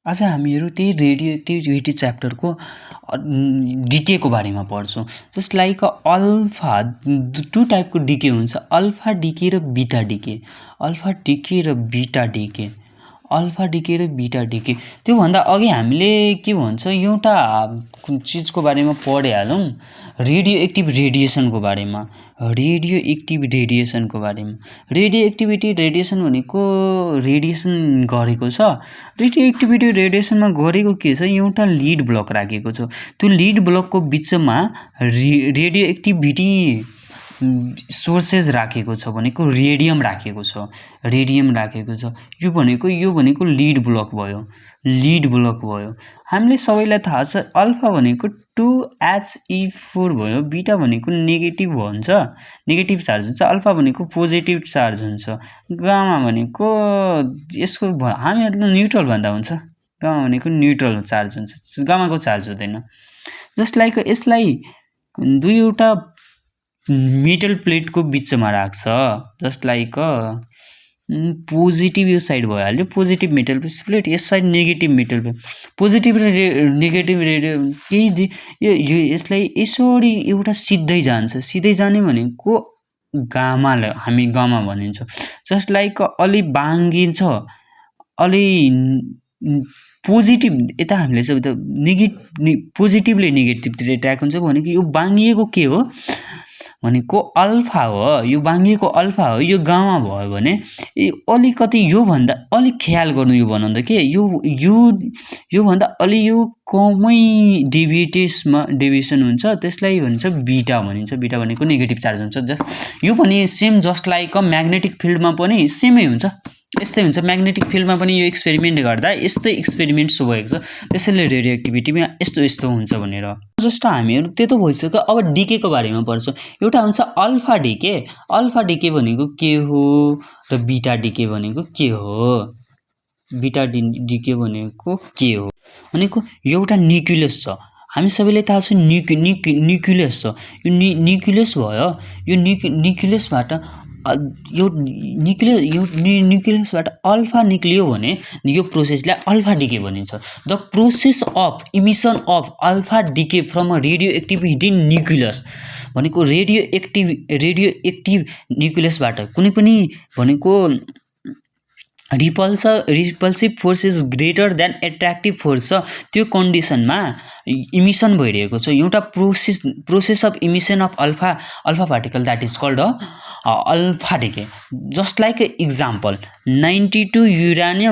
आज हामीहरू त्यही रेडियो एक्टिभिटी च्याप्टरको डिकेको बारेमा पढ्छौँ। जस्ट लाइक अल्फा टु टाइपको डिके हुन्छ, अल्फा डिके र बिटा डिके। अल्फा डिके र बिटा डिके, अल्फा डिके र बिटा डिके। त्योभन्दा अघि हामीले के भन्छ एउटा चिजको बारेमा पढिहालौँ, रेडियो एक्टिभ रेडिएसनको बारेमा। रेडियो एक्टिभ रेडिएसनको बारेमा। रेडियो एक्टिभिटी रेडिएसन भनेको रेडिएसन गरेको छ। रेडियो एक्टिभिटी रेडिएसनमा गरेको के छ, एउटा लिड ब्लक राखेको छ। त्यो लिड ब्लकको बिचमा रेडियो एक्टिभिटी सोर्सेस राखेको छ भनेको रेडियम राखेको छ, रेडियम राखेको छ। यो भनेको लिड ब्लक भयो, लिड ब्लक भयो। हामीले सबैलाई थाहा छ अल्फा भनेको 2He4 भयो, बिटा भनेको नेगेटिभ हुन्छ, नेगेटिभ चार्ज हुन्छ, अल्फा भनेको पोजिटिभ चार्ज हुन्छ, गामा भनेको यसको हामीहरूले न्युट्रल भन्दा हुन्छ, गामा भनेको न्युट्रल चार्ज हुन्छ, गामाको चार्ज हुँदैन। जस्ट लाइक यसलाई दुईवटा मेटल प्लेटको बिचमा राख्छ, जस्ट लाइक पोजिटिभ यो साइड भइहाल्यो, पोजिटिभ मेटल प्लेट, यस side negative metal plate. Positive र नेगेटिभ रेडियो केही यसलाई यसरी एउटा सिधै जान्छ, सिधै जाने भनेको गामालाई हामी गामा भनिन्छ। जस्ट लाइक अलि बाङ्गिन्छ, अलि पोजिटिभ यता हामीले चाहिँ पोजिटिभले नेगेटिभतिर ट्याक हुन्छ भनेको यो बाङ्गिएको के हो भनेको अल्फा हो, यो बाङ्गिएको अल्फा हो, यो गामा भयो भने अलिकति योभन्दा अलिक ख्याल गर्नु यो बनाउँदा के योभन्दा अलि यो कमै डेभिएसन हुन्छ, त्यसलाई भन्छ बिटा भनिन्छ। बिटा भनेको नेगेटिभ चार्ज हुन्छ। यो पनि सेम जस्ट लाइक म्याग्नेटिक फिल्डमा पनि सेमै हुन्छ, यस्तै हुन्छ। म्याग्नेटिक फिल्डमा पनि यो एक्सपेरिमेन्ट गर्दा यस्तै एक्सपेरिमेन्ट भएको छ, त्यसैले रेडियो एक्टिभिटीमा यस्तो हुन्छ भनेर। जस्तो हामीहरू त्यो त भइसक्यो। अब डिकेको बारेमा पढ्छौँ। एउटा हुन्छ अल्फा डिके। अल्फा डिके भनेको के हो र बिटा डिके भनेको के हो। बिटा डिके भनेको के हो भनेको एउटा न्युक्लियस छ, हामी सबैलाई थाहा छ न्युक्लियस छ। यो न्युक्लियस भयो, यो न्युक्लियसबाट यो न्युक्लियसबाट अल्फा निक्लियो भने यो प्रोसेसलाई अल्फा डिके भनिन्छ। The process of emission of alpha decay from a radioactivity nucleus भनेको रेडियो एक्टिभ न्युक्लियसबाट कुनै पनि भनेको repulsive force is greater than attractive force छ, त्यो कन्डिसनमा इमिसन भइरहेको छ। एउटा process of emission of alpha particle that is called alpha decay. Just like example 92 युरानियम